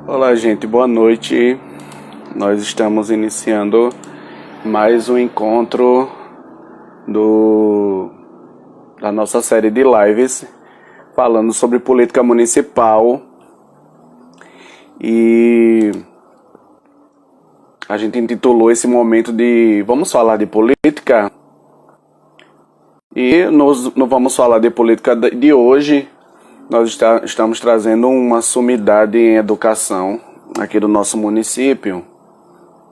Olá, gente, boa noite. Nós estamos iniciando mais um encontro da nossa série de lives falando sobre política municipal. E a gente intitulou esse momento de Vamos falar de política? E no Vamos falar de política de hoje, nós estamos trazendo uma sumidade em educação aqui do nosso município.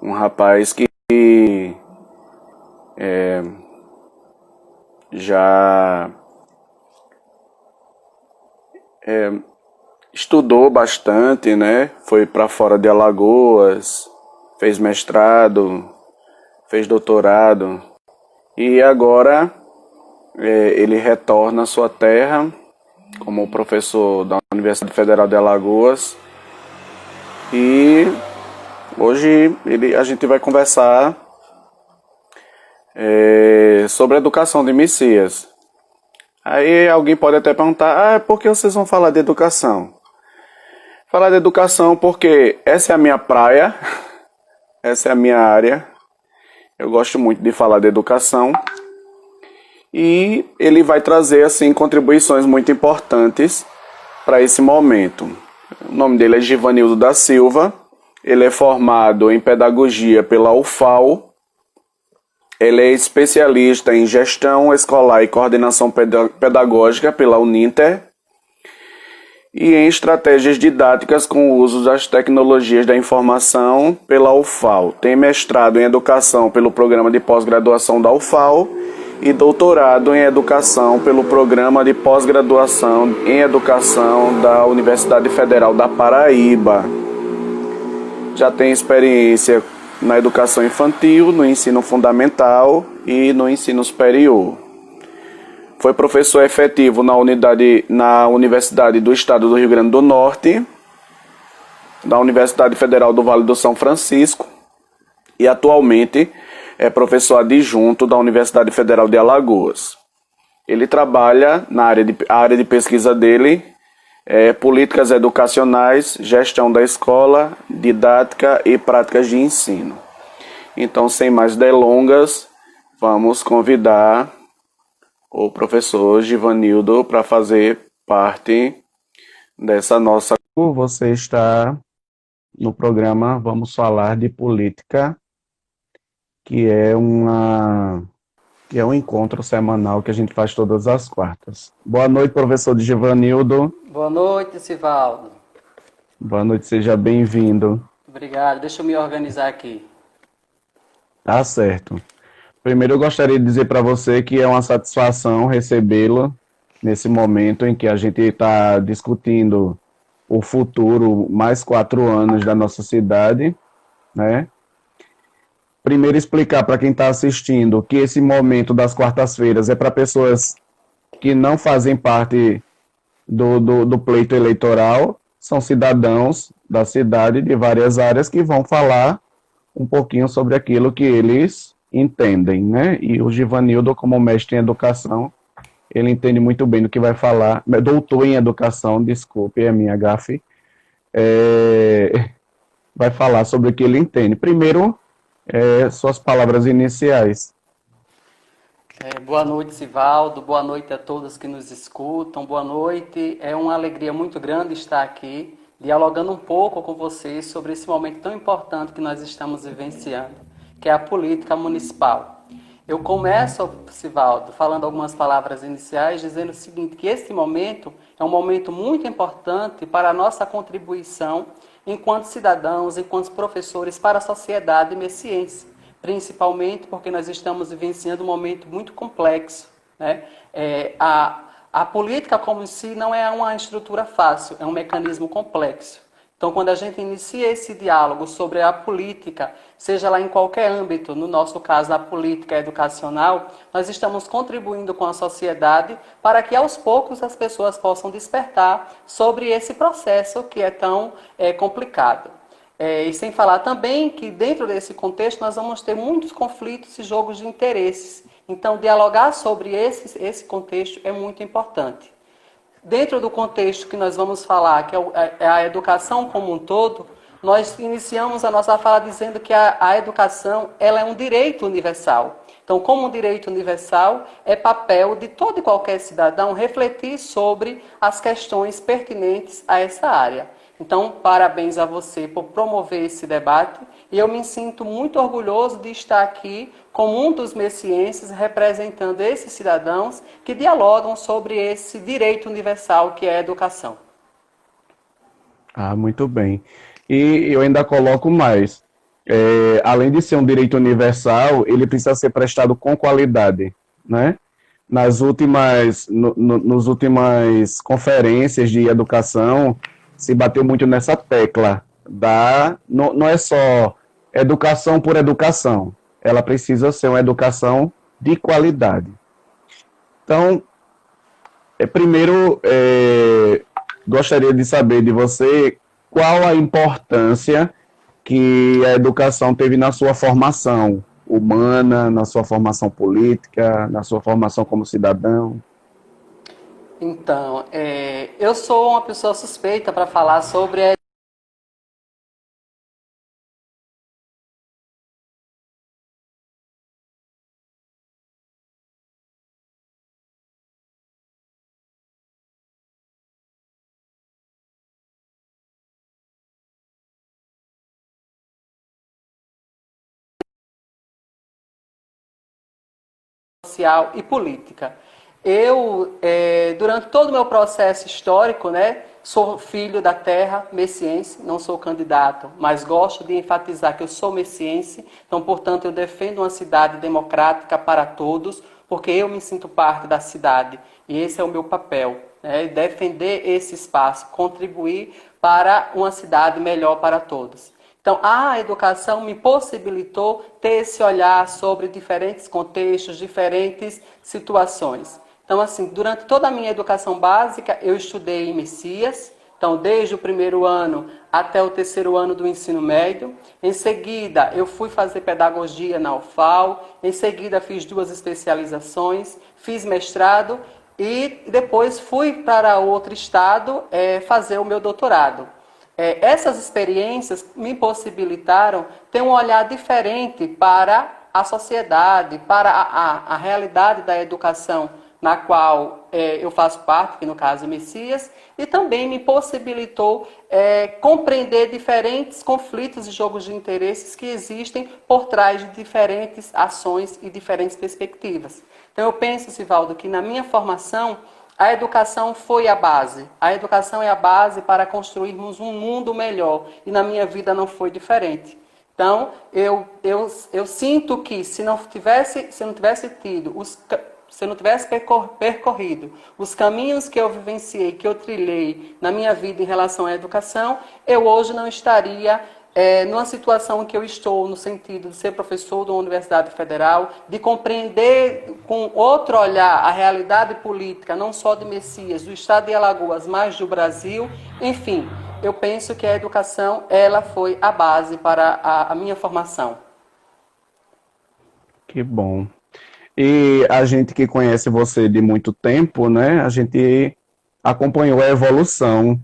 Um rapaz que já estudou bastante, né? Foi para fora de Alagoas, fez mestrado, fez doutorado e agora ele retorna à sua terra como professor da Universidade Federal de Alagoas. E hoje a gente vai conversar sobre a educação de Messias. Aí alguém pode até perguntar, por que vocês vão falar de educação? Falar de educação porque essa é a minha praia, essa é a minha área. Eu gosto muito de falar de educação. E ele vai trazer assim contribuições muito importantes para esse momento. O nome dele é Givanildo da Silva. Ele é formado em pedagogia pela UFAL. Ele é especialista em gestão escolar e coordenação pedagógica pela Uninter. E em estratégias didáticas com o uso das tecnologias da informação pela UFAL. Tem mestrado em educação pelo programa de pós-graduação da UFAL e doutorado em educação pelo programa de pós-graduação em educação da Universidade Federal da Paraíba. Já tem experiência na educação infantil, no ensino fundamental e no ensino superior. Foi professor efetivo na Universidade do Estado do Rio Grande do Norte, da Universidade Federal do Vale do São Francisco e atualmente é professor adjunto da Universidade Federal de Alagoas. Ele trabalha a área de pesquisa dele, políticas educacionais, gestão da escola, didática e práticas de ensino. Então, sem mais delongas, vamos convidar o professor Givanildo para fazer parte dessa nossa... Você está no programa Vamos Falar de Política, que é um encontro semanal que a gente faz todas as quartas. Boa noite, professor Givanildo. Boa noite, Sivaldo. Boa noite, seja bem-vindo. Obrigado, deixa eu me organizar aqui. Tá certo. Primeiro eu gostaria de dizer para você que é uma satisfação recebê-lo nesse momento em que a gente está discutindo o futuro, mais 4 anos da nossa cidade, né? Primeiro explicar para quem está assistindo que esse momento das quartas-feiras é para pessoas que não fazem parte do pleito eleitoral, são cidadãos da cidade de várias áreas que vão falar um pouquinho sobre aquilo que eles entendem, né? E o Givanildo, como mestre em educação, ele entende muito bem do que vai falar, doutor em educação, desculpe, é minha gafe, vai falar sobre o que ele entende. Primeiro, suas palavras iniciais. Boa noite, Sivaldo. Boa noite a todos que nos escutam. Boa noite. É uma alegria muito grande estar aqui, dialogando um pouco com vocês sobre esse momento tão importante que nós estamos vivenciando, que é a política municipal. Eu começo, Sivaldo, falando algumas palavras iniciais, dizendo o seguinte, que esse momento é um momento muito importante para a nossa contribuição enquanto cidadãos, enquanto professores para a sociedade messiense, principalmente porque nós estamos vivenciando um momento muito complexo, né? A política como em si não é uma estrutura fácil, é um mecanismo complexo. Então, quando a gente inicia esse diálogo sobre a política, seja lá em qualquer âmbito, no nosso caso a política educacional, nós estamos contribuindo com a sociedade para que aos poucos as pessoas possam despertar sobre esse processo que é tão complicado. E sem falar também que dentro desse contexto nós vamos ter muitos conflitos e jogos de interesses. Então, dialogar sobre esse contexto é muito importante. dentro do contexto que nós vamos falar, que é a educação como um todo, nós iniciamos a nossa fala dizendo que a educação ela é um direito universal. Então, como um direito universal, é papel de todo e qualquer cidadão refletir sobre as questões pertinentes a essa área. Então, parabéns a você por promover esse debate e eu me sinto muito orgulhoso de estar aqui como um dos messienses representando esses cidadãos que dialogam sobre esse direito universal que é a educação. Ah, muito bem. E eu ainda coloco mais. Além de ser um direito universal, ele precisa ser prestado com qualidade, né? Nos últimas conferências de educação, se bateu muito nessa tecla não é só educação por educação, ela precisa ser uma educação de qualidade. Então, primeiro, gostaria de saber de você qual a importância que a educação teve na sua formação humana, na sua formação política, na sua formação como cidadão. Então, eu sou uma pessoa suspeita para falar sobre a social e política. Eu, durante todo o meu processo histórico, né, sou filho da terra messiense, não sou candidato, mas gosto de enfatizar que eu sou messiense, então, portanto, eu defendo uma cidade democrática para todos, porque eu me sinto parte da cidade, e esse é o meu papel, né, defender esse espaço, contribuir para uma cidade melhor para todos. Então, a educação me possibilitou ter esse olhar sobre diferentes contextos, diferentes situações. Então, assim, durante toda a minha educação básica, eu estudei em Messias, então, desde o primeiro ano até o terceiro ano do ensino médio. Em seguida, eu fui fazer pedagogia na UFAL, em seguida fiz 2 especializações, fiz mestrado e depois fui para outro estado fazer o meu doutorado. Essas experiências me possibilitaram ter um olhar diferente para a sociedade, para a realidade da educação na qual eu faço parte, que no caso é Messias, e também me possibilitou compreender diferentes conflitos e jogos de interesses que existem por trás de diferentes ações e diferentes perspectivas. Então eu penso, Sivaldo, que na minha formação a educação foi a base. A educação é a base para construirmos um mundo melhor. E na minha vida não foi diferente. Então, eu sinto que se não tivesse percorrido os caminhos que eu vivenciei, que eu trilhei na minha vida em relação à educação, eu hoje não estaria numa situação que eu estou, no sentido de ser professor de uma universidade federal, de compreender com outro olhar a realidade política, não só de Messias, do estado de Alagoas, mas do Brasil. Enfim, eu penso que a educação ela foi a base para a minha formação. Que bom. E a gente que conhece você de muito tempo, né? A gente acompanhou a evolução,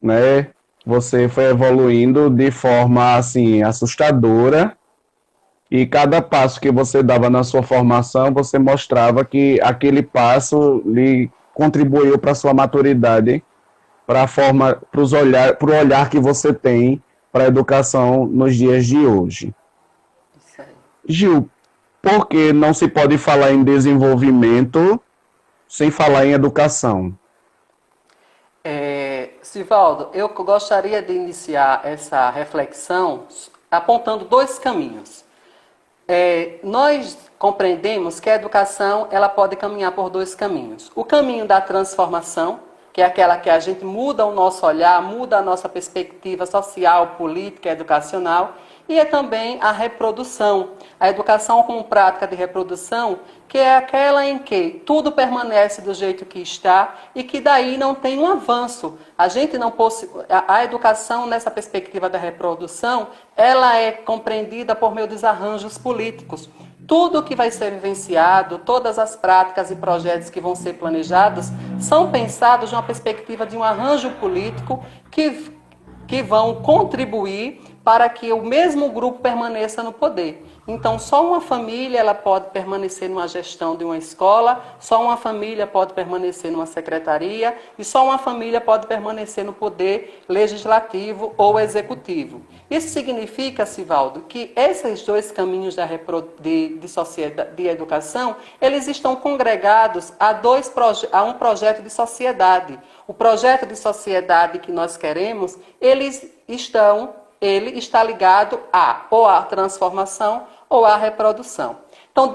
né? Você foi evoluindo de forma assim assustadora e cada passo que você dava na sua formação, você mostrava que aquele passo lhe contribuiu para a sua maturidade, para a forma, para o olhar que você tem para a educação nos dias de hoje. Isso aí. Gil, por que não se pode falar em desenvolvimento sem falar em educação? Sivaldo, eu gostaria de iniciar essa reflexão apontando 2 caminhos. Nós compreendemos que a educação ela pode caminhar por 2 caminhos. O caminho da transformação, que é aquela que a gente muda o nosso olhar, muda a nossa perspectiva social, política, educacional, e é também a reprodução. A educação como prática de reprodução, que é aquela em que tudo permanece do jeito que está e que daí não tem um avanço. A educação nessa perspectiva da reprodução, ela é compreendida por meio dos arranjos políticos. Tudo que vai ser vivenciado, todas as práticas e projetos que vão ser planejados, são pensados de uma perspectiva de um arranjo político que vão contribuir para que o mesmo grupo permaneça no poder. Então, só uma família ela pode permanecer numa gestão de uma escola, só uma família pode permanecer numa secretaria e só uma família pode permanecer no poder legislativo ou executivo. Isso significa, Sivaldo, que esses dois caminhos de educação, eles estão congregados a um projeto de sociedade. O projeto de sociedade que nós queremos, ele está ligado ou à transformação ou à reprodução. Então,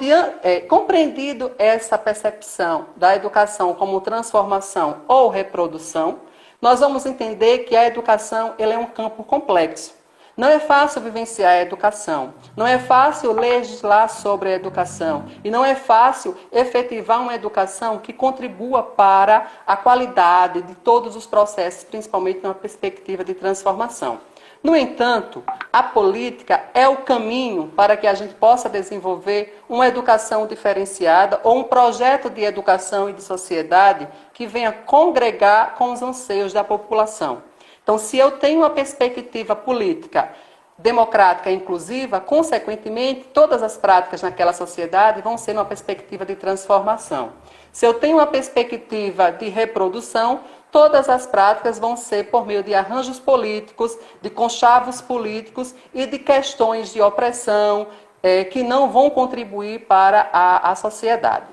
compreendido essa percepção da educação como transformação ou reprodução, nós vamos entender que a educação é um campo complexo. Não é fácil vivenciar a educação, não é fácil legislar sobre a educação e não é fácil efetivar uma educação que contribua para a qualidade de todos os processos, principalmente numa perspectiva de transformação. No entanto, a política é o caminho para que a gente possa desenvolver uma educação diferenciada ou um projeto de educação e de sociedade que venha congregar com os anseios da população. Então, se eu tenho uma perspectiva política democrática e inclusiva, consequentemente, todas as práticas naquela sociedade vão ser uma perspectiva de transformação. Se eu tenho uma perspectiva de reprodução, todas as práticas vão ser por meio de arranjos políticos, de conchavos políticos e de questões de opressão que não vão contribuir para a sociedade.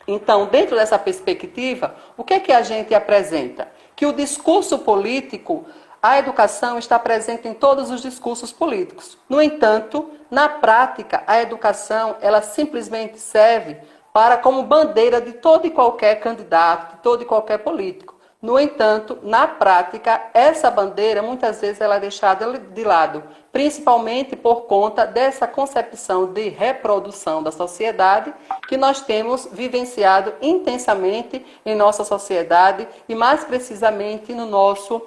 Então, dentro dessa perspectiva, o que é que a gente apresenta? Que o discurso político, a educação está presente em todos os discursos políticos. No entanto, na prática, a educação, ela simplesmente serve como bandeira de todo e qualquer candidato, de todo e qualquer político. No entanto, na prática, essa bandeira muitas vezes ela é deixada de lado, principalmente por conta dessa concepção de reprodução da sociedade que nós temos vivenciado intensamente em nossa sociedade e mais precisamente no nosso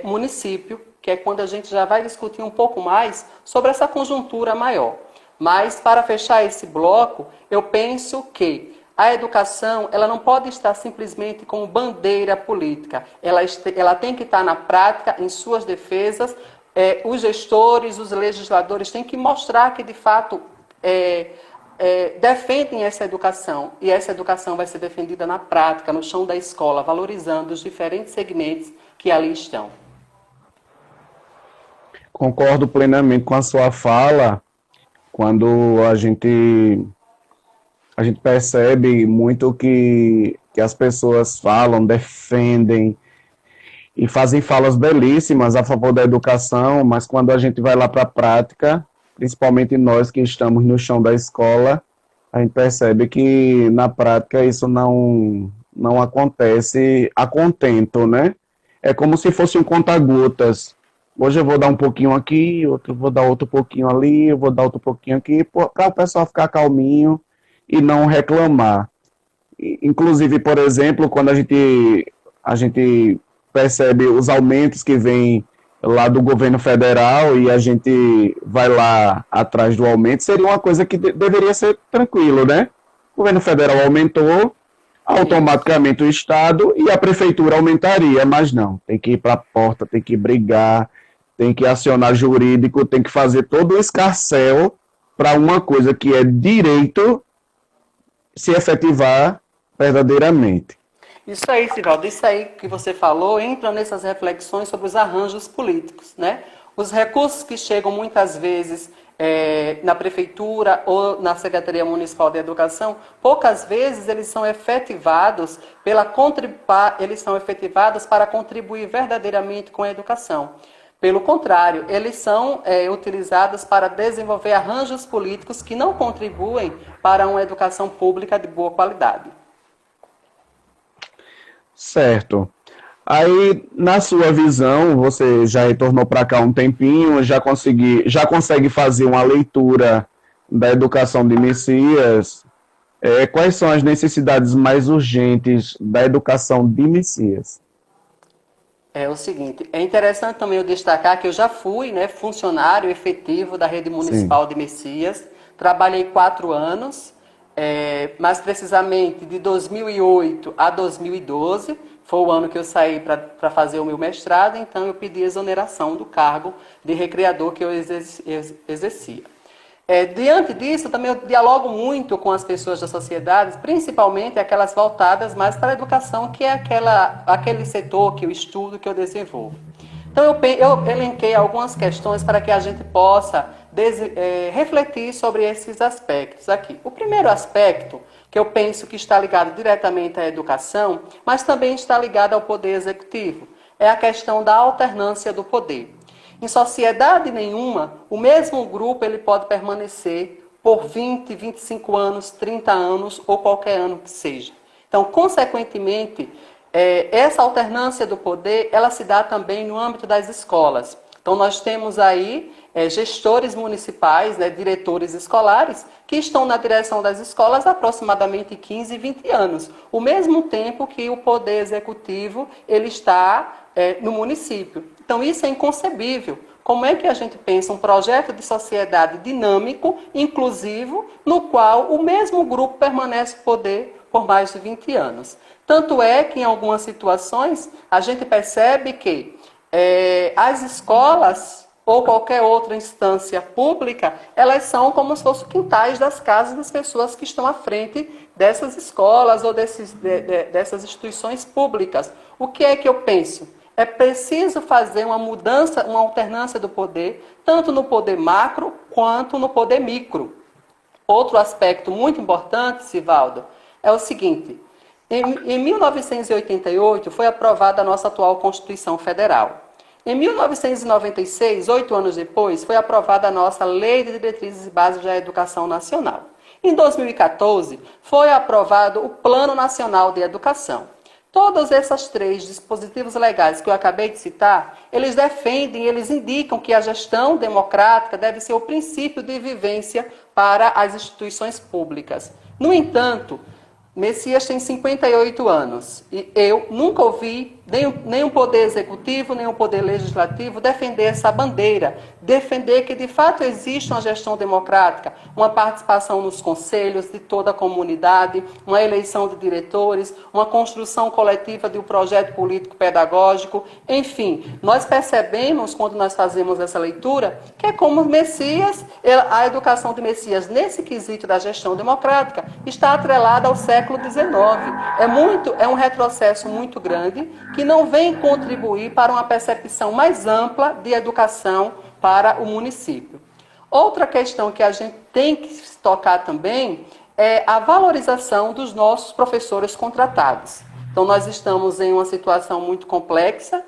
município, que é quando a gente já vai discutir um pouco mais sobre essa conjuntura maior. Mas, para fechar esse bloco, eu penso que a educação ela não pode estar simplesmente como bandeira política. Ela tem que estar na prática, em suas defesas. Os gestores, os legisladores têm que mostrar que, de fato, defendem essa educação. E essa educação vai ser defendida na prática, no chão da escola, valorizando os diferentes segmentos que ali estão. Concordo plenamente com a sua fala, quando a gente percebe muito que as pessoas falam, defendem e fazem falas belíssimas a favor da educação, mas quando a gente vai lá para a prática, principalmente nós que estamos no chão da escola, a gente percebe que na prática isso não acontece a contento, né? É como se fosse um conta-gotas. Hoje eu vou dar um pouquinho aqui, outro vou dar outro pouquinho ali, eu vou dar outro pouquinho aqui, para o pessoal ficar calminho e não reclamar. Inclusive, por exemplo, quando a gente percebe os aumentos que vêm lá do governo federal e a gente vai lá atrás do aumento, seria uma coisa que deveria ser tranquilo, né? O governo federal aumentou, automaticamente o Estado e a prefeitura aumentaria, mas não, tem que ir para a porta, tem que brigar, tem que acionar jurídico, tem que fazer todo o escarcéu para uma coisa que é direito se efetivar verdadeiramente. Isso aí, Sivaldo, isso aí que você falou entra nessas reflexões sobre os arranjos políticos, né? Os recursos que chegam muitas vezes na prefeitura ou na Secretaria Municipal de Educação, poucas vezes eles são efetivados para contribuir verdadeiramente com a educação. Pelo contrário, eles são utilizados para desenvolver arranjos políticos que não contribuem para uma educação pública de boa qualidade. Certo. Aí, na sua visão, você já retornou para cá um tempinho, já consegue fazer uma leitura da educação de Messias. Quais são as necessidades mais urgentes da educação de Messias? É o seguinte, é interessante também eu destacar que eu já fui funcionário efetivo da Rede Municipal de Messias, trabalhei 4 anos, mais precisamente de 2008 a 2012, foi o ano que eu saí para fazer o meu mestrado, então eu pedi exoneração do cargo de recreador que eu exercia. Diante disso, também eu dialogo muito com as pessoas da sociedade, principalmente aquelas voltadas mais para a educação, que é aquele setor que eu estudo, que eu desenvolvo. Então, eu elenquei algumas questões para que a gente possa refletir sobre esses aspectos aqui. O primeiro aspecto, que eu penso que está ligado diretamente à educação, mas também está ligado ao poder executivo, é a questão da alternância do poder. Em sociedade nenhuma, o mesmo grupo ele pode permanecer por 20, 25 anos, 30 anos ou qualquer ano que seja. Então, consequentemente, essa alternância do poder, ela se dá também no âmbito das escolas. Então, nós temos aí gestores municipais, diretores escolares, que estão na direção das escolas há aproximadamente 15, 20 anos. O mesmo tempo que o poder executivo ele está no município. Então, isso é inconcebível. Como é que a gente pensa um projeto de sociedade dinâmico, inclusivo, no qual o mesmo grupo permanece no poder por mais de 20 anos? Tanto é que, em algumas situações, a gente percebe que as escolas ou qualquer outra instância pública, elas são como se fossem quintais das casas das pessoas que estão à frente dessas escolas ou dessas instituições públicas. O que é que eu penso? É preciso fazer uma mudança, uma alternância do poder, tanto no poder macro quanto no poder micro. Outro aspecto muito importante, Sivaldo, é o seguinte: em 1988 foi aprovada a nossa atual Constituição Federal. Em 1996, 8 anos depois, foi aprovada a nossa Lei de Diretrizes e Bases da Educação Nacional. Em 2014, foi aprovado o Plano Nacional de Educação. Todos esses 3 dispositivos legais que eu acabei de citar, eles defendem, eles indicam que a gestão democrática deve ser o princípio de vivência para as instituições públicas. No entanto, Messias tem 58 anos e eu nunca ouvi nem o poder executivo, nem o poder legislativo defender essa bandeira, defender que de fato existe uma gestão democrática, uma participação nos conselhos de toda a comunidade, uma eleição de diretores, uma construção coletiva de um projeto político-pedagógico, enfim, nós percebemos quando nós fazemos essa leitura que é como Messias, a educação de Messias nesse quesito da gestão democrática está atrelada ao século XIX. É um retrocesso muito grande que não vem contribuir para uma percepção mais ampla de educação para o município. Outra questão que a gente tem que se tocar também é a valorização dos nossos professores contratados. Então, nós estamos em uma situação muito complexa,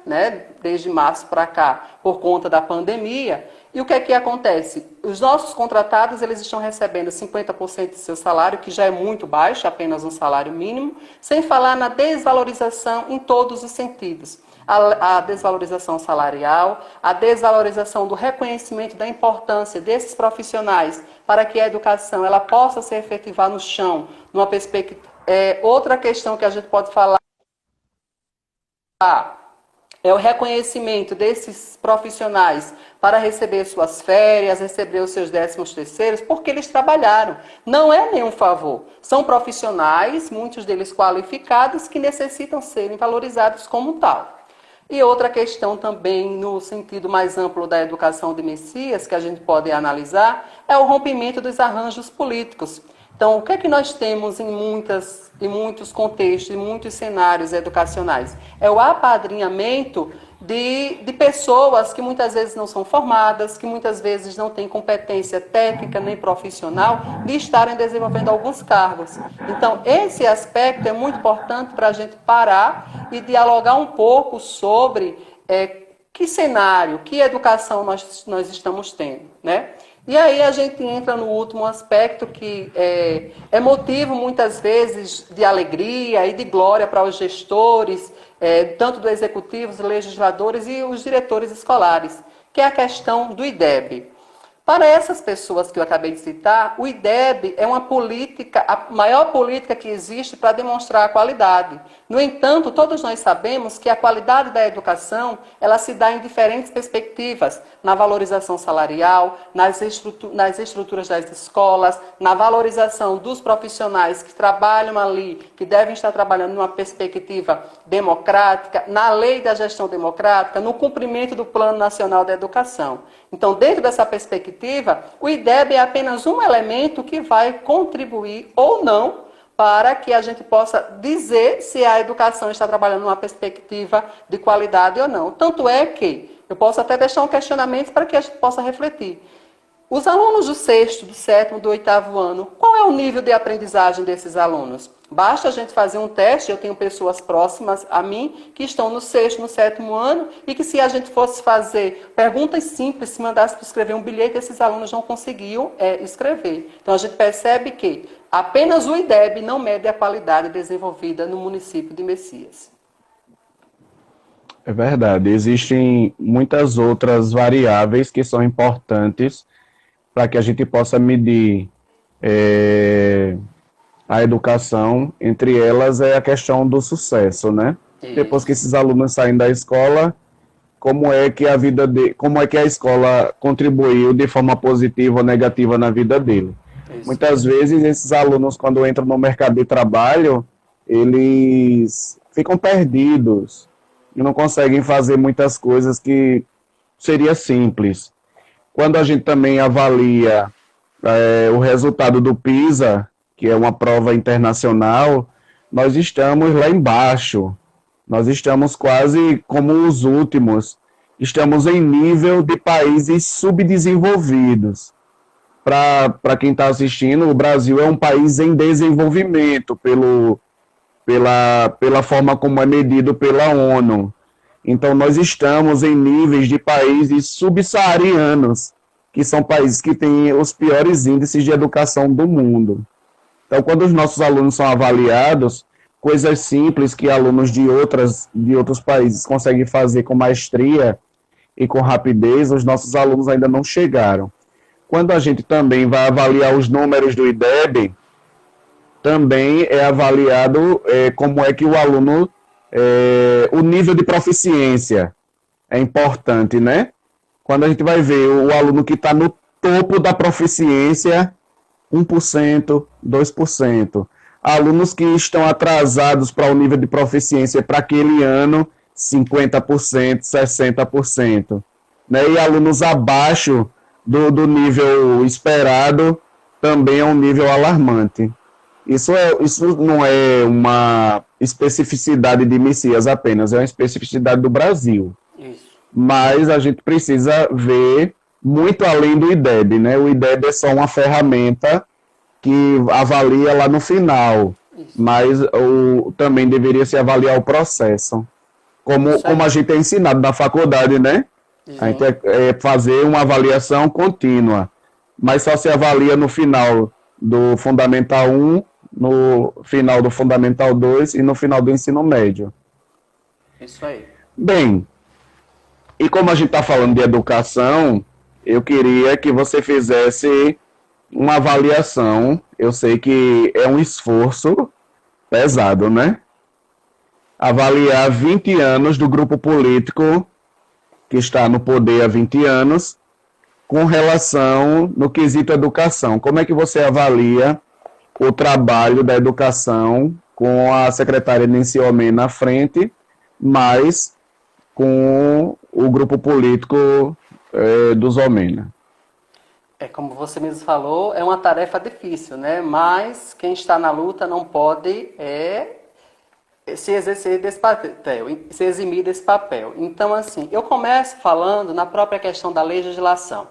desde março para cá, por conta da pandemia. E o que é que acontece? Os nossos contratados, eles estão recebendo 50% do seu salário, que já é muito baixo, apenas um salário mínimo, sem falar na desvalorização em todos os sentidos. A desvalorização salarial, a desvalorização do reconhecimento da importância desses profissionais para que a educação ela possa se efetivar no chão, numa perspectiva. Outra questão que a gente pode falar é o reconhecimento desses profissionais para receber suas férias, receber os seus 13º, porque eles trabalharam. Não é nenhum favor. São profissionais, muitos deles qualificados, que necessitam serem valorizados como tal. E outra questão também, no sentido mais amplo da educação de Messias, que a gente pode analisar, é o rompimento dos arranjos políticos. Então, o que é que nós temos em muitos contextos, em muitos cenários educacionais? É o apadrinhamento de pessoas que muitas vezes não são formadas, que muitas vezes não têm competência técnica nem profissional de estarem desenvolvendo alguns cargos. Então, esse aspecto é muito importante para a gente parar e dialogar um pouco sobre que cenário, que educação nós estamos tendo, E aí a gente entra no último aspecto que é motivo muitas vezes de alegria e de glória para os gestores, tanto do executivo, os legisladores e os diretores escolares, que é a questão do IDEB. Para essas pessoas que eu acabei de citar, o IDEB é uma política, a maior política que existe para demonstrar a qualidade. No entanto, todos nós sabemos que a qualidade da educação, ela se dá em diferentes perspectivas, na valorização salarial, nas estruturas das escolas, na valorização dos profissionais que trabalham ali, que devem estar trabalhando numa perspectiva democrática, na lei da gestão democrática, no cumprimento do Plano Nacional da Educação. Então, dentro dessa perspectiva, o IDEB é apenas um elemento que vai contribuir ou não para que a gente possa dizer se a educação está trabalhando numa perspectiva de qualidade ou não. Tanto é que eu posso até deixar um questionamento para que a gente possa refletir. Os alunos do sexto, do sétimo, do oitavo ano, qual é o nível de aprendizagem desses alunos? Basta a gente fazer um teste, eu tenho pessoas próximas a mim que estão no sexto, no sétimo ano, e que se a gente fosse fazer perguntas simples, se mandasse para escrever um bilhete, esses alunos não conseguiam escrever. Então a gente percebe que apenas o IDEB não mede a qualidade desenvolvida no município de Messias. É verdade, existem muitas outras variáveis que são importantes para que a gente possa medir a educação. Entre elas é a questão do sucesso, né? Isso. Depois que esses alunos saem da escola, como é que a escola contribuiu de forma positiva ou negativa na vida dele? Isso. Muitas vezes esses alunos, quando entram no mercado de trabalho, eles ficam perdidos e não conseguem fazer muitas coisas que seria simples. Quando a gente também avalia o resultado do PISA, que é uma prova internacional, nós estamos lá embaixo. Nós estamos quase como os últimos. Estamos em nível de países subdesenvolvidos. Para quem está assistindo, o Brasil é um país em desenvolvimento pela forma como é medido pela ONU. Então, nós estamos em níveis de países subsaarianos, que são países que têm os piores índices de educação do mundo. Então, quando os nossos alunos são avaliados, coisas simples que alunos de outros países conseguem fazer com maestria e com rapidez, os nossos alunos ainda não chegaram. Quando a gente também vai avaliar os números do IDEB, também é avaliado como é que o aluno, o nível de proficiência é importante, né? Quando a gente vai ver o aluno que está no topo da proficiência, 1%, 2%. Alunos que estão atrasados para o nível de proficiência para aquele ano, 50%, 60%. Né? E alunos abaixo do nível esperado, também é um nível alarmante. Isso não é uma especificidade de Messias apenas, é uma especificidade do Brasil. Isso. Mas a gente precisa ver muito além do IDEB, né? O IDEB é só uma ferramenta que avalia lá no final, isso. Mas também deveria se avaliar o processo. Como a gente é ensinado na faculdade, né? Sim. A gente fazer uma avaliação contínua, mas só se avalia no final do Fundamental 1, no final do Fundamental 2 e no final do ensino médio. Isso aí. Bem, e como a gente está falando de educação, eu queria que você fizesse uma avaliação. Eu sei que é um esforço pesado, né? Avaliar 20 anos do grupo político que está no poder há 20 anos, com relação no quesito educação. Como é que você avalia o trabalho da educação com a secretária Nency Homem na frente, mas com o grupo político dos Omena? Como você mesmo falou, é uma tarefa difícil, né? Mas quem está na luta não pode se exercer desse papel, se eximir desse papel. Então, assim, eu começo falando na própria questão da legislação.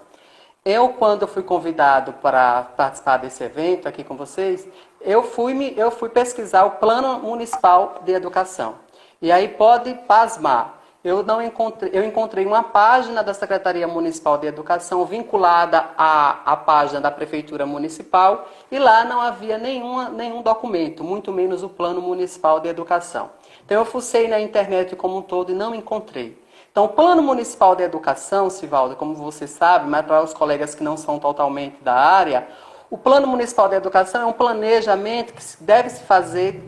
Quando eu fui convidado para participar desse evento aqui com vocês, eu fui pesquisar o Plano Municipal de Educação. E aí pode pasmar. Eu encontrei uma página da Secretaria Municipal de Educação vinculada à página da Prefeitura Municipal e lá não havia nenhum documento, muito menos o Plano Municipal de Educação. Então eu fucei na internet como um todo e não encontrei. Então, o Plano Municipal de Educação, Sivaldo, como você sabe, mas para os colegas que não são totalmente da área, o Plano Municipal de Educação é um planejamento que deve se fazer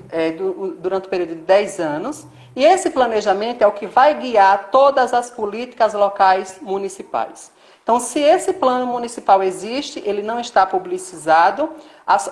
durante o período de 10 anos, e esse planejamento é o que vai guiar todas as políticas locais municipais. Então, se esse plano municipal existe, ele não está publicizado.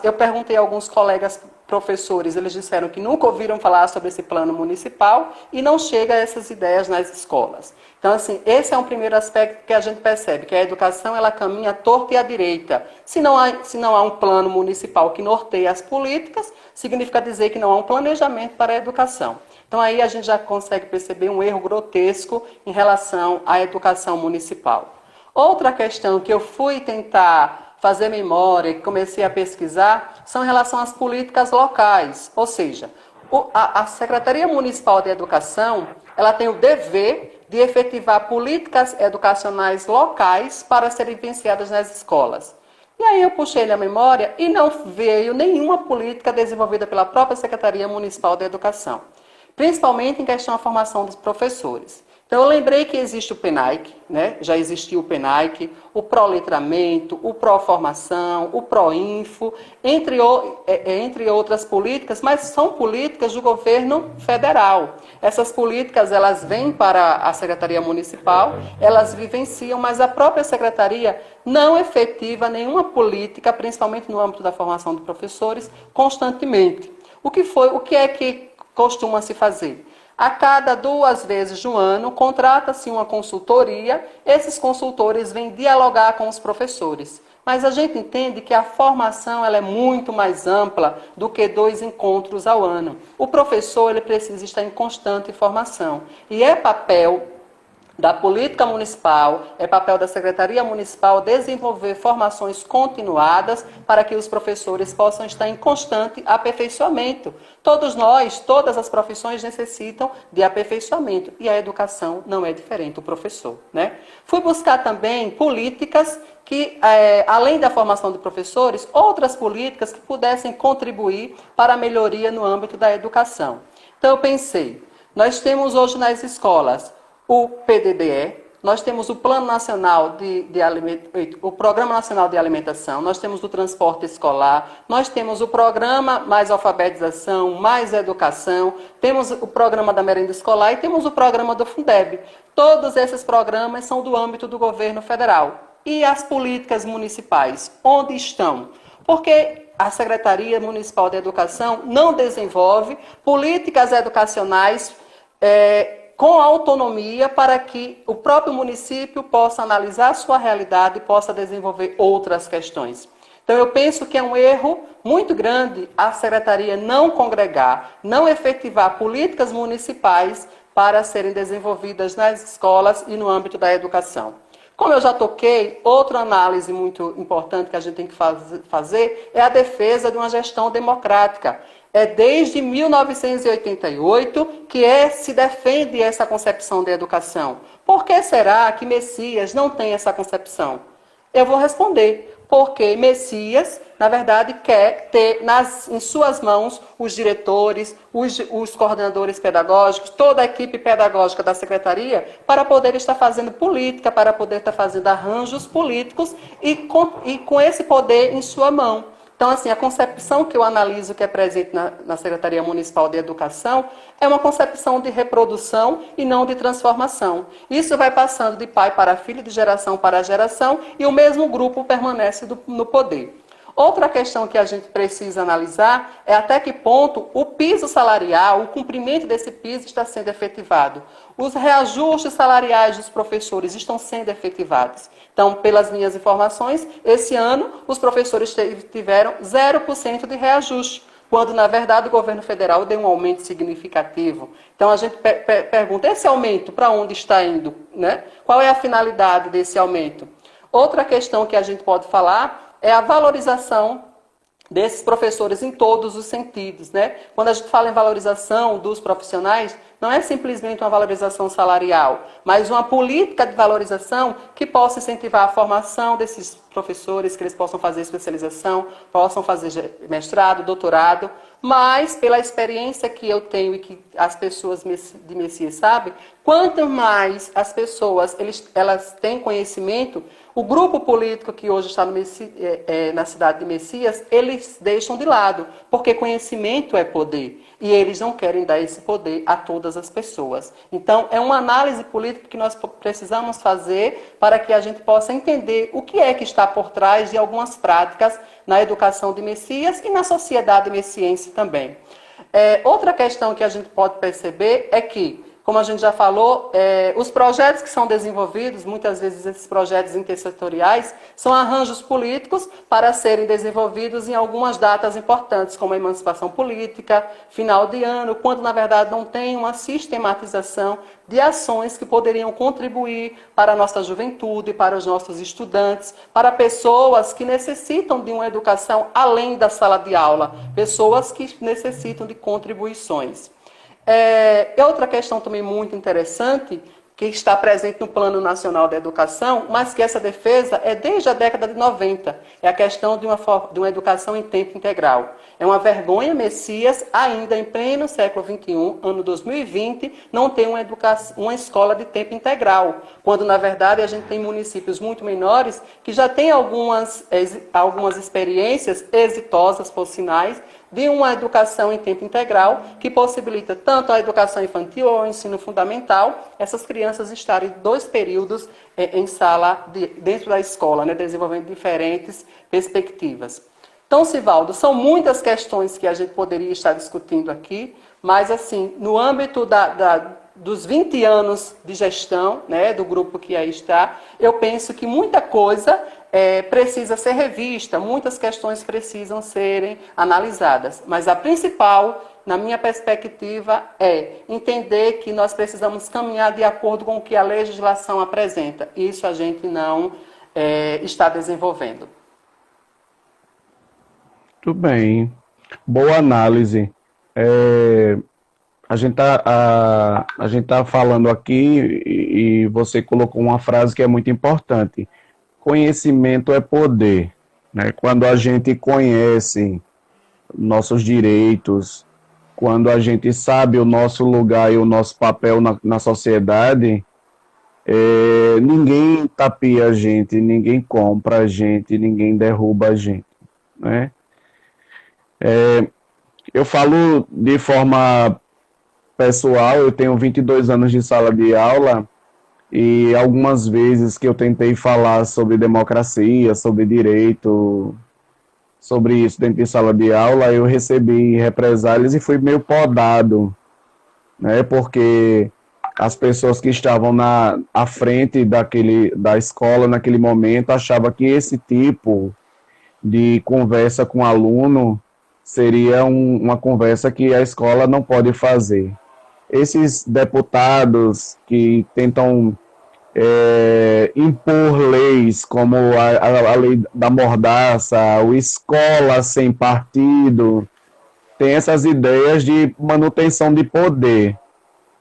Eu perguntei a alguns colegas professores, eles disseram que nunca ouviram falar sobre esse plano municipal e não chega a essas ideias nas escolas. Então, assim, esse é um primeiro aspecto que a gente percebe, que a educação ela caminha torta e à direita. Se não há um plano municipal que norteie as políticas, significa dizer que não há um planejamento para a educação. Então, aí a gente já consegue perceber um erro grotesco em relação à educação municipal. Outra questão que eu fui tentar fazer memória e comecei a pesquisar são em relação às políticas locais. Ou seja, a Secretaria Municipal de Educação ela tem o dever de efetivar políticas educacionais locais para serem vivenciadas nas escolas. E aí eu puxei na memória e não veio nenhuma política desenvolvida pela própria Secretaria Municipal de Educação, principalmente em questão da formação dos professores. Então, eu lembrei que existe o PENAIC, né? Já existiu o PENAIC, o Proletramento, o Proformação, o Proinfo, entre outras políticas, mas são políticas do governo federal. Essas políticas, elas vêm para a Secretaria Municipal, elas vivenciam, mas a própria Secretaria não efetiva nenhuma política, principalmente no âmbito da formação de professores, constantemente. O que é que costuma se fazer? A cada 2 vezes no ano, contrata-se uma consultoria, esses consultores vêm dialogar com os professores. Mas a gente entende que a formação ela é muito mais ampla do que 2 encontros ao ano. O professor ele precisa estar em constante formação. E é papel da política municipal, é papel da Secretaria Municipal desenvolver formações continuadas para que os professores possam estar em constante aperfeiçoamento. Todos nós, todas as profissões necessitam de aperfeiçoamento e a educação não é diferente, o professor, né? Fui buscar também políticas que, além da formação de professores, outras políticas que pudessem contribuir para a melhoria no âmbito da educação. Então eu pensei, nós temos hoje nas escolas o PDDE, nós temos o Plano Nacional o Programa Nacional de Alimentação, nós temos o transporte escolar, nós temos o Programa Mais Alfabetização, Mais Educação, temos o Programa da Merenda Escolar e temos o Programa do Fundeb. Todos esses programas são do âmbito do governo federal. E as políticas municipais, onde estão? Porque a Secretaria Municipal de Educação não desenvolve políticas educacionais com autonomia para que o próprio município possa analisar a sua realidade e possa desenvolver outras questões. Então, eu penso que é um erro muito grande a Secretaria não congregar, não efetivar políticas municipais para serem desenvolvidas nas escolas e no âmbito da educação. Como eu já toquei, outra análise muito importante que a gente tem que fazer é a defesa de uma gestão democrática. É desde 1988 que se defende essa concepção de educação. Por que será que Messias não tem essa concepção? Eu vou responder. Porque Messias, na verdade, quer ter em suas mãos os diretores, os coordenadores pedagógicos, toda a equipe pedagógica da secretaria, para poder estar fazendo política, para poder estar fazendo arranjos políticos e com esse poder em sua mão. Então, assim, a concepção que eu analiso que é presente na Secretaria Municipal de Educação é uma concepção de reprodução e não de transformação. Isso vai passando de pai para filho, de geração para geração, e o mesmo grupo permanece no poder. Outra questão que a gente precisa analisar é até que ponto o piso salarial, o cumprimento desse piso está sendo efetivado. Os reajustes salariais dos professores estão sendo efetivados. Então, pelas minhas informações, esse ano os professores tiveram 0% de reajuste, quando, na verdade, o governo federal deu um aumento significativo. Então, a gente pergunta, esse aumento para onde está indo, né? Qual é a finalidade desse aumento? Outra questão que a gente pode falar é a valorização desses professores em todos os sentidos, né? Quando a gente fala em valorização dos profissionais, não é simplesmente uma valorização salarial, mas uma política de valorização que possa incentivar a formação desses professores, que eles possam fazer especialização, possam fazer mestrado, doutorado, mas pela experiência que eu tenho e que as pessoas de Messias sabem, quanto mais as pessoas elas têm conhecimento, o grupo político que hoje está na cidade de Messias, eles deixam de lado, porque conhecimento é poder. E eles não querem dar esse poder a todas as pessoas. Então, é uma análise política que nós precisamos fazer para que a gente possa entender o que é que está por trás de algumas práticas na educação de Messias e na sociedade messiense também. Outra questão que a gente pode perceber é que, como a gente já falou, os projetos que são desenvolvidos, muitas vezes esses projetos intersetoriais, são arranjos políticos para serem desenvolvidos em algumas datas importantes, como a emancipação política, final de ano, quando na verdade não tem uma sistematização de ações que poderiam contribuir para a nossa juventude, para os nossos estudantes, para pessoas que necessitam de uma educação além da sala de aula, pessoas que necessitam de contribuições. Outra questão também muito interessante, que está presente no Plano Nacional da Educação, mas que essa defesa é desde a década de 90, é a questão de uma educação em tempo integral. É uma vergonha, Messias, ainda em pleno século XXI, ano 2020, não ter uma escola de tempo integral, quando, na verdade, a gente tem municípios muito menores que já têm algumas experiências exitosas, por sinais, de uma educação em tempo integral, que possibilita tanto a educação infantil ou o ensino fundamental, essas crianças estarem 2 períodos em sala, dentro da escola, né, desenvolvendo diferentes perspectivas. Então, Sivaldo, são muitas questões que a gente poderia estar discutindo aqui, mas, assim, no âmbito dos 20 anos de gestão, né, do grupo que aí está, eu penso que muita coisa precisa ser revista, muitas questões precisam serem analisadas. Mas a principal, na minha perspectiva, é entender que nós precisamos caminhar de acordo com o que a legislação apresenta. Isso a gente não está desenvolvendo. Muito bem. Boa análise. A gente tá falando aqui e você colocou uma frase que é muito importante. Conhecimento é poder, né? Quando a gente conhece nossos direitos, quando a gente sabe o nosso lugar e o nosso papel na sociedade, ninguém tapia a gente, ninguém compra a gente, ninguém derruba a gente, né? Eu falo de forma pessoal, eu tenho 22 anos de sala de aula, e algumas vezes que eu tentei falar sobre democracia, sobre direito, sobre isso dentro de sala de aula, eu recebi represálias e fui meio podado, né? Porque as pessoas que estavam à frente da escola naquele momento achavam que esse tipo de conversa com o aluno seria uma conversa que a escola não pode fazer. Esses deputados que tentam impor leis como a lei da mordaça, o escola sem partido, tem essas ideias de manutenção de poder.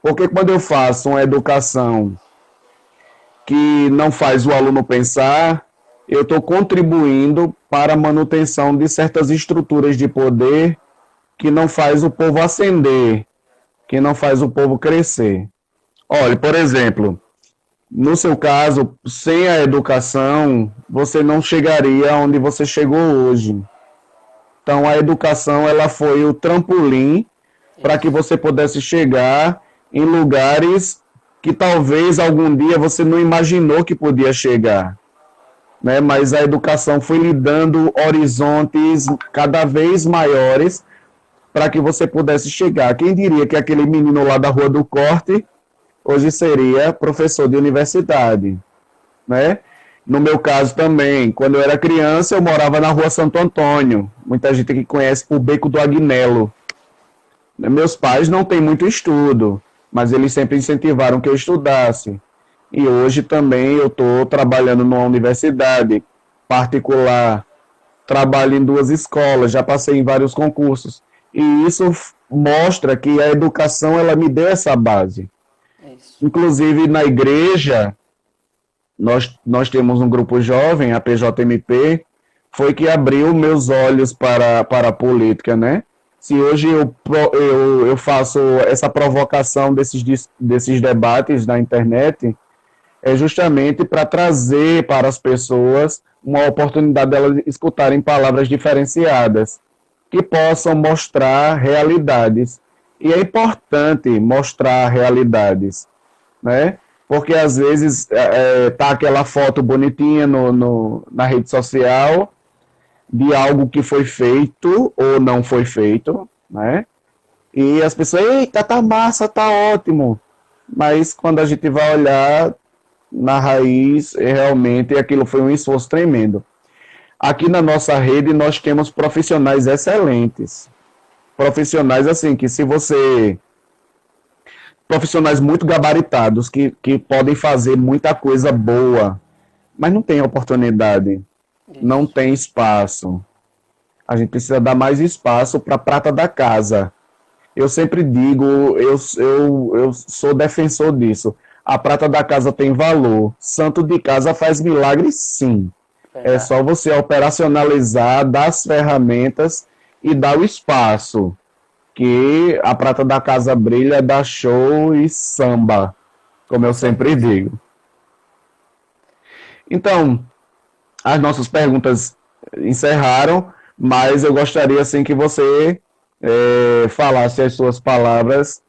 Porque quando eu faço uma educação que não faz o aluno pensar, eu estou contribuindo para a manutenção de certas estruturas de poder que não faz o povo ascender, que não faz o povo crescer. Olha, por exemplo, no seu caso, sem a educação, você não chegaria onde você chegou hoje. Então, a educação ela foi o trampolim para que você pudesse chegar em lugares que talvez algum dia você não imaginou que podia chegar, né? Mas a educação foi lhe dando horizontes cada vez maiores para que você pudesse chegar. Quem diria que aquele menino lá da Rua do Corte hoje seria professor de universidade, né? No meu caso também, quando eu era criança, eu morava na Rua Santo Antônio. Muita gente que conhece o Beco do Agnello. Meus pais não têm muito estudo, mas eles sempre incentivaram que eu estudasse. E hoje também eu estou trabalhando numa universidade particular, trabalho em 2 escolas, já passei em vários concursos. E isso mostra que a educação ela me deu essa base. Isso. Inclusive na igreja, nós temos um grupo jovem, a PJMP, foi que abriu meus olhos para a política, né? Se hoje eu faço essa provocação desses debates na internet, é justamente para trazer para as pessoas uma oportunidade delas escutarem palavras diferenciadas, que possam mostrar realidades. E é importante mostrar realidades, né? Porque às vezes tá aquela foto bonitinha na rede social de algo que foi feito ou não foi feito, né? E as pessoas, eita, tá massa, tá ótimo. Mas quando a gente vai olhar na raiz, realmente aquilo foi um esforço tremendo. Aqui na nossa rede nós temos profissionais excelentes. Profissionais assim, que se você... Profissionais muito gabaritados, que podem fazer muita coisa boa, mas não tem oportunidade, não tem espaço. A gente precisa dar mais espaço para a prata da casa. Eu sempre digo, eu sou defensor disso. A prata da casa tem valor. Santo de casa faz milagre, sim. É só você operacionalizar, dar as ferramentas e dar o espaço. Que a prata da casa brilha, dá show e samba, como eu sempre digo. Então, as nossas perguntas encerraram, mas eu gostaria assim que você falasse as suas palavras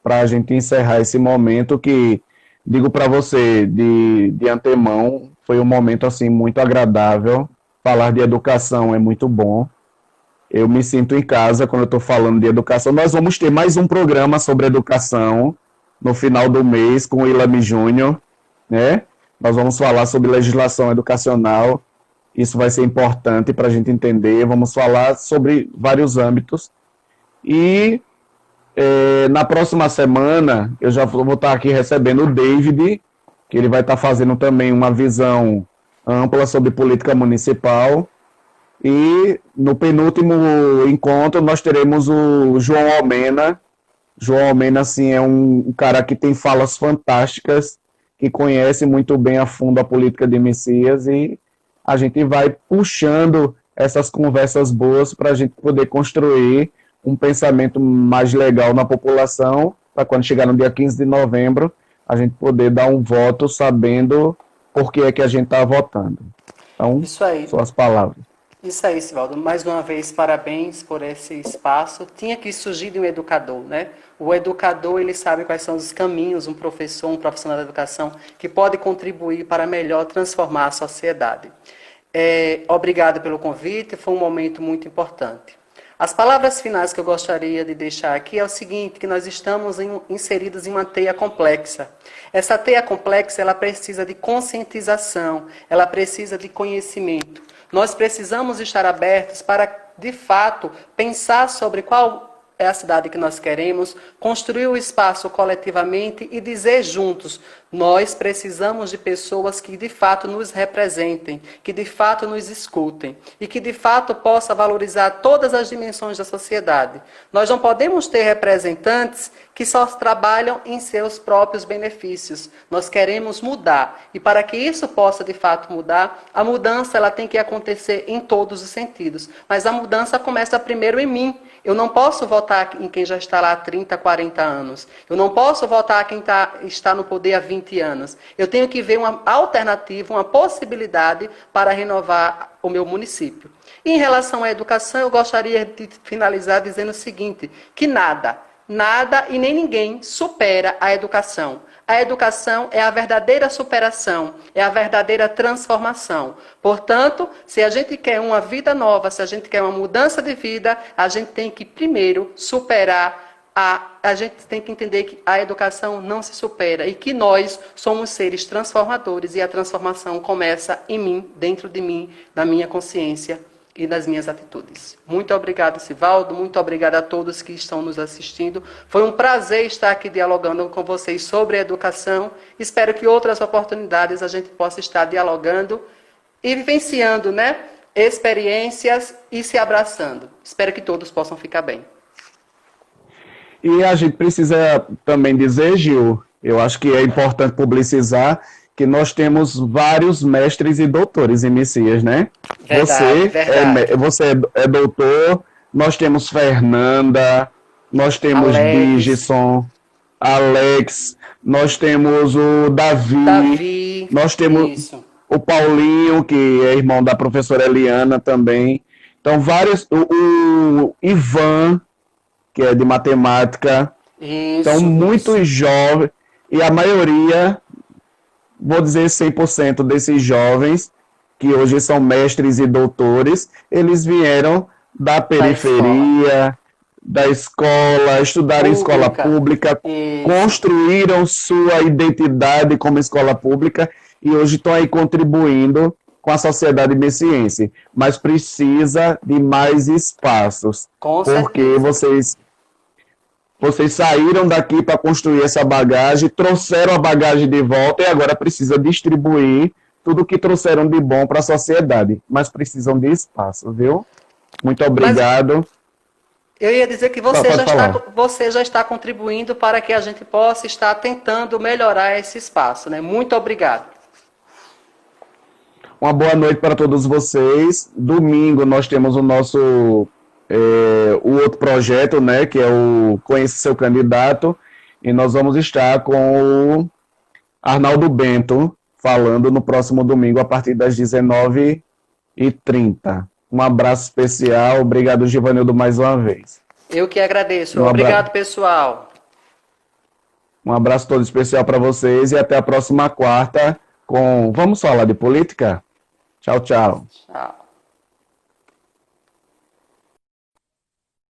para a gente encerrar esse momento que, digo para você de antemão, foi um momento assim muito agradável. Falar de educação é muito bom. Eu me sinto em casa quando eu estou falando de educação. Nós vamos ter mais um programa sobre educação no final do mês com o Ilami Júnior, né? Nós vamos falar sobre legislação educacional. Isso vai ser importante para a gente entender. Vamos falar sobre vários âmbitos. E na próxima semana, eu já vou estar aqui recebendo o David, que ele vai estar fazendo também uma visão ampla sobre política municipal. E no penúltimo encontro nós teremos o João Almena. João Almena, assim, é um cara que tem falas fantásticas, que conhece muito bem a fundo a política de Messias, e a gente vai puxando essas conversas boas para a gente poder construir um pensamento mais legal na população, para quando chegar no dia 15 de novembro, a gente poder dar um voto sabendo por que é que a gente está votando. Então, Isso aí. suas palavras. Isso aí, Sivaldo. Mais uma vez, parabéns por esse espaço. Tinha que surgir de um educador, né? O educador, ele sabe quais são os caminhos, um professor, um profissional da educação, que pode contribuir para melhor transformar a sociedade. Obrigado pelo convite, foi um momento muito importante. As palavras finais que eu gostaria de deixar aqui é o seguinte, que nós estamos inseridos em uma teia complexa. Essa teia complexa, ela precisa de conscientização, ela precisa de conhecimento. Nós precisamos estar abertos para, de fato, pensar sobre qual é a cidade que nós queremos, construir o espaço coletivamente e dizer juntos, nós precisamos de pessoas que de fato nos representem, que de fato nos escutem e que de fato possa valorizar todas as dimensões da sociedade. Nós não podemos ter representantes que só trabalham em seus próprios benefícios. Nós queremos mudar. E para que isso possa de fato mudar, a mudança ela tem que acontecer em todos os sentidos. Mas a mudança começa primeiro em mim. Eu não posso votar em quem já está lá há 30, 40 anos. Eu não posso votar quem está no poder há 20 anos. Eu tenho que ver uma alternativa, uma possibilidade para renovar o meu município. E em relação à educação, eu gostaria de finalizar dizendo o seguinte, que nada e nem ninguém supera a educação. A educação é a verdadeira superação, é a verdadeira transformação. Portanto, se a gente quer uma vida nova, se a gente quer uma mudança de vida, a gente tem que primeiro superar a gente tem que entender que a educação não se supera e que nós somos seres transformadores e a transformação começa em mim, dentro de mim, na minha consciência e das minhas atitudes. Muito obrigado, Sivaldo. Muito obrigado a todos que estão nos assistindo. Foi um prazer estar aqui dialogando com vocês sobre a educação. Espero que outras oportunidades a gente possa estar dialogando e vivenciando, né, experiências e se abraçando. Espero que todos possam ficar bem. E a gente precisa também dizer, Gil, eu acho que é importante publicizar que nós temos vários mestres e doutores em Messias, né? Verdade, verdade. Você é doutor, nós temos Fernanda, nós temos Alex, Digison, Alex, nós temos o Davi, Davi, nós temos isso, o Paulinho, que é irmão da professora Eliana também. Então, vários. O Ivan, que é de matemática. Então, isso. muitos jovens, e a maioria, vou dizer 100% desses jovens, que hoje são mestres e doutores, eles vieram da Da escola periferia, da escola, estudaram em escola pública, pública, isso. construíram sua identidade como escola pública e hoje estão aí contribuindo com a sociedade messiense. Mas precisa de mais espaços, Com porque certeza. vocês saíram daqui para construir essa bagagem, trouxeram a bagagem de volta e agora precisa distribuir tudo o que trouxeram de bom para a sociedade. Mas precisam de espaço, viu? Muito Mas obrigado. eu ia dizer que Pode falar. você já está contribuindo para que a gente possa estar tentando melhorar esse espaço, né? Muito obrigado. Uma boa noite para todos vocês. Domingo nós temos o nosso o outro projeto, né, que é o Conheça Seu Candidato, e nós vamos estar com o Arnaldo Bento falando no próximo domingo a partir das 19h30. Um abraço especial. Obrigado, Givanildo, mais uma vez. Eu que agradeço. Um abraço, Obrigado, pessoal. um abraço todo especial para vocês e até a próxima quarta com Vamos Falar de Política? Tchau, tchau. Tchau.